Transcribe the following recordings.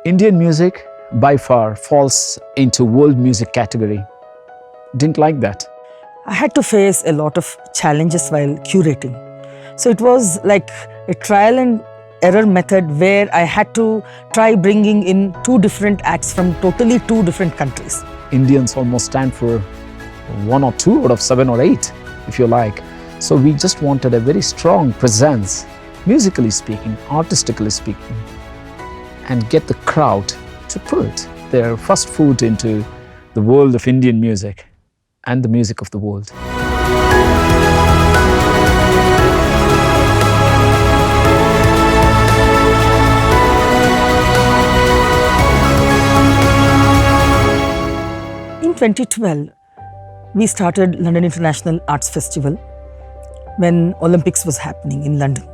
Indian music by far falls into world music category. Didn't like that. I had to face a lot of challenges while curating. So it was like a trial and error method where I had to try bringing in two different acts from totally two different countries. Indians almost stand for 1 or 2 out of 7 or 8, if you like. So we just wanted a very strong presence, musically speaking, artistically speaking, and get the crowd to put their first foot into the world of Indian music and the music of the world. In 2012, we started London International Arts Festival when Olympics was happening in London.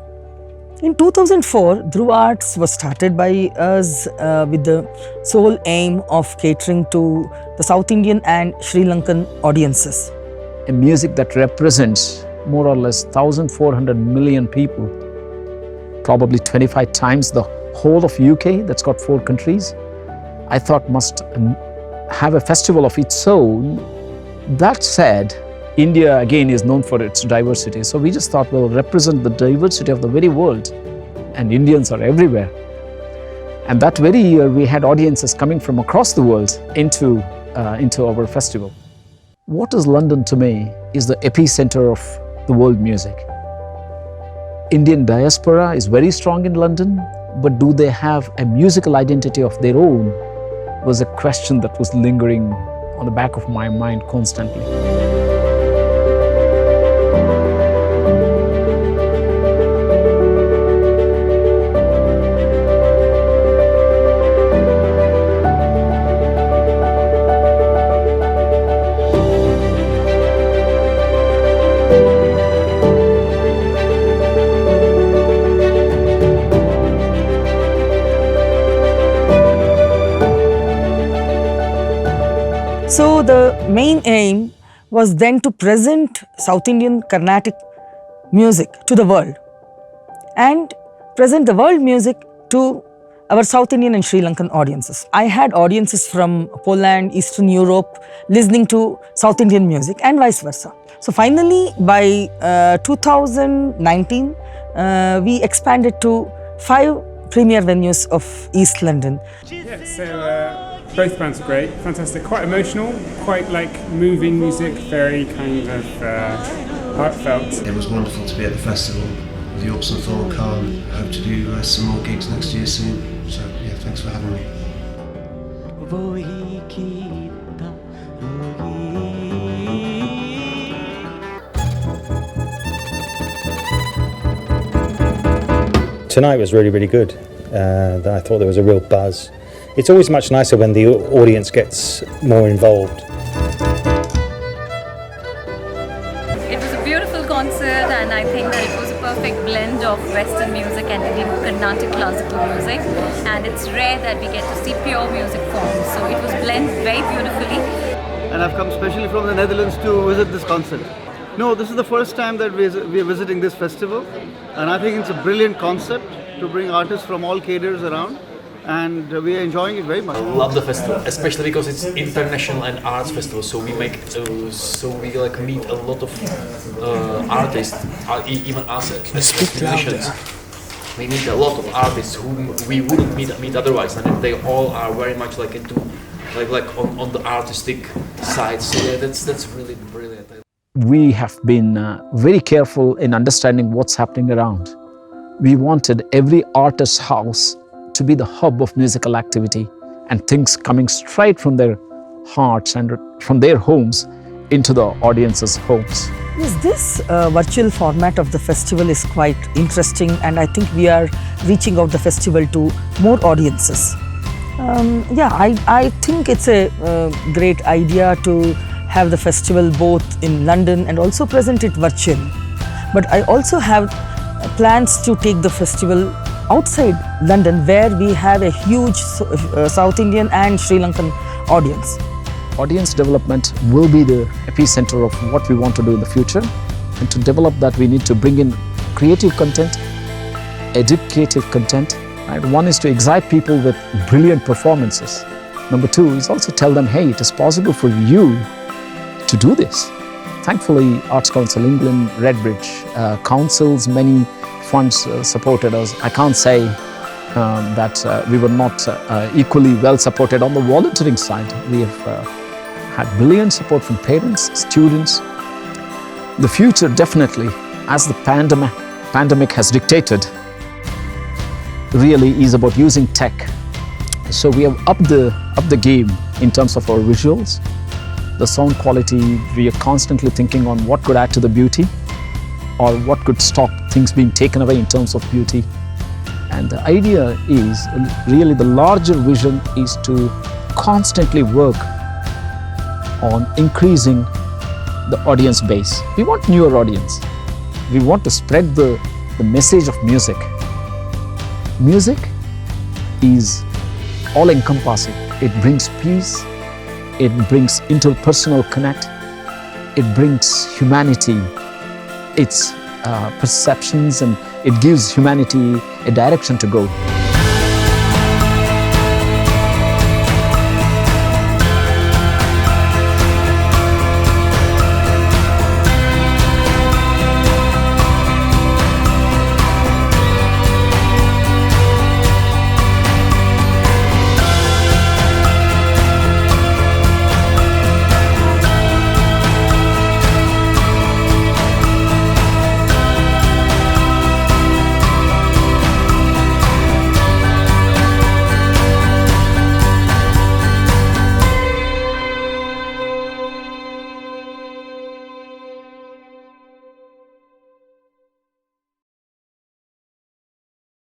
In 2004, Dhruv Arts was started by us with the sole aim of catering to the South Indian and Sri Lankan audiences. A music that represents more or less 1,400 million people, probably 25 times the whole of UK, that's got 4 countries, I thought must have a festival of its own. That said, India again is known for its diversity, so we just thought we'll represent the diversity of the very world, and Indians are everywhere. And that very year we had audiences coming from across the world into our festival. What is London to me is the epicenter of the world music. Indian diaspora is very strong in London, but do they have a musical identity of their own was a question that was lingering on the back of my mind constantly. So the main aim was then to present South Indian Carnatic music to the world and present the world music to our South Indian and Sri Lankan audiences. I had audiences from Poland, Eastern Europe listening to South Indian music and vice versa. So finally by 2019, we expanded to 5 premier venues of East London. Yeah, so both bands are great, fantastic, quite emotional, quite like moving music, very kind of heartfelt. It was wonderful to be at the festival with Yorks and Thor, Carl. I hope to do some more gigs next year soon, so yeah, thanks for having me. Tonight was really, really good. I thought there was a real buzz. It's always much nicer when the audience gets more involved. It was a beautiful concert, and I think that it was a perfect blend of Western music and Indian Carnatic classical music, and it's rare that we get to see pure music forms, so it was blended very beautifully. And I've come specially from the Netherlands to visit this concert. No, this is the first time that we are visiting this festival, and I think it's a brilliant concept to bring artists from all cadres around, and we are enjoying it very much. I love the festival, especially because it's international and arts festival. So we make, so we like meet a lot of artists, even us as musicians. We meet a lot of artists whom we wouldn't meet otherwise, and they all are very much like into like on the artistic side. So yeah, that's really brilliant. We have been very careful in understanding what's happening around. We wanted every artist's house to be the hub of musical activity and things coming straight from their hearts and from their homes into the audience's homes. Yes, this virtual format of the festival is quite interesting, and I think we are reaching out the festival to more audiences. I think it's a great idea to have the festival both in London and also present it virtually. But I also have plans to take the festival outside London, where we have a huge South Indian and Sri Lankan audience. Audience development will be the epicenter of what we want to do in the future. And to develop that, we need to bring in creative content, educative content, Right? One is to excite people with brilliant performances. Number two is also tell them, hey, it is possible for you to do this. Thankfully, Arts Council England, Redbridge councils, many funds supported us. I can't say that we were not equally well supported on the volunteering side. We have had brilliant support from parents, students. The future definitely, as the pandemic has dictated, really is about using tech. So we have upped the game in terms of our visuals, the sound quality. We are constantly thinking on what could add to the beauty or what could stop things being taken away in terms of beauty. And the idea is really, the larger vision is to constantly work on increasing the audience base. We want newer audience. We want to spread the message of music. Music is all-encompassing. It brings peace, it brings interpersonal connect, it brings humanity, its perceptions, and it gives humanity a direction to go.